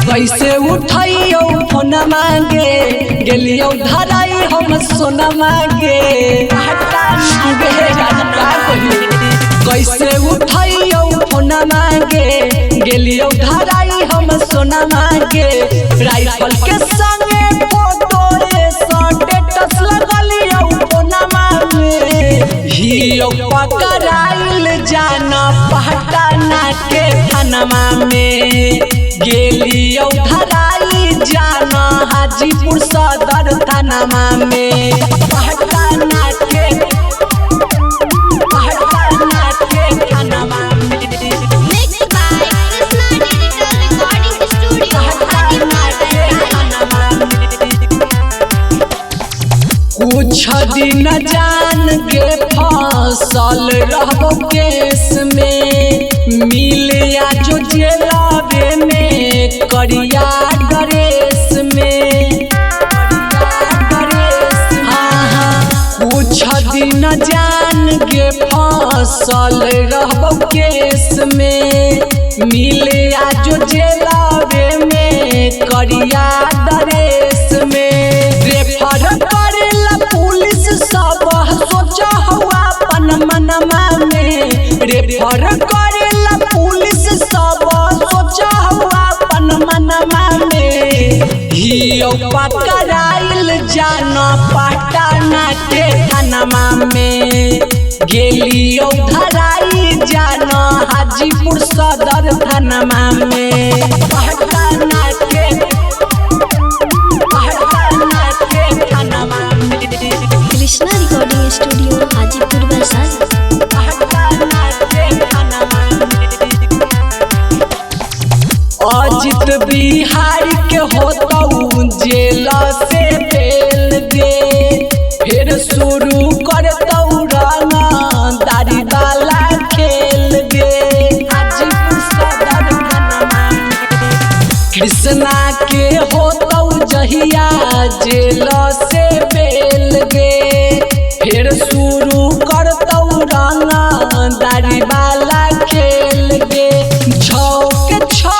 कैसे उठाइयो फोन मांगे गेलियो धराई हम सोना मांगे कैसे उठाइयो फोन मांगे गेलियो धराई हम सोना मांगे राइफल के संगे फोटो स्टेटस लगलियो फोन मांगे हियो पकड़ाइल जाना पहटाना के थानमा में गेलियो धराई जाना हाजीपुर सदर थाना में पहटाना के थाना में। कुछ दिन जान के फसल रहबो केस में मिलिया जो जेलावे में करिया ड्रेस में कुछ दिन जान के फसल रहबो केस में मिलिया जो जेलावे में करिया ड्रेस में रेफर करेला पुलिस सब सोचा हुआ अपन मनमा में रेफर करेला पुलिस सब सोचा हुआ अपन मनमा में हियो पकड़ाइल जाना पटना के थाना में गेलियो धराई जाना हाजीपुर सदर थाना में पटना के कृष्णा रिकॉर्डिंग स्टूडियो हाजीपुर वैशाली। अजित बिहार के होतौ जेल से बेल गे फिर शुरू करतौ रंगदारी वाला खेल गे हाजीपुर सदर थाना में कृष्णा के होतौ जहिया जेल से बेल गे फिर शुरू करतौ रंगदारी वाला खेल गे छौ के छौ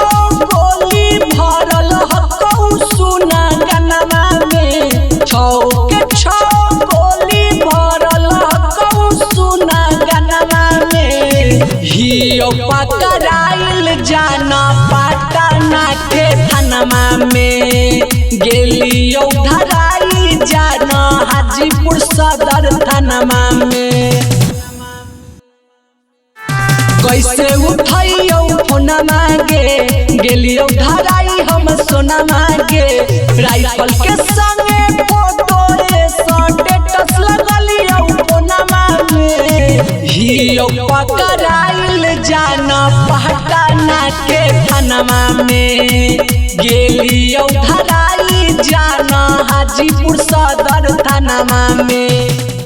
गोली भरल हकौ सुना गनमा में छौ के छौ गोली भरल हकौ सुना गनमा में हियो पकड़ाइल जाना पटना के थाना में गेलियो धराई जाना हाजीपुर सदर थाना में कैसे उठाइयो फोन मांगे गेलियो धराई हम सोना मांगे राइफल के संगे फोटो स्टेटस लगलियो फोन मांगे हियो पकड़ाइल जाना पटना के थाना में गेलियो धराई जाना हाजीपुर सदर थाना में।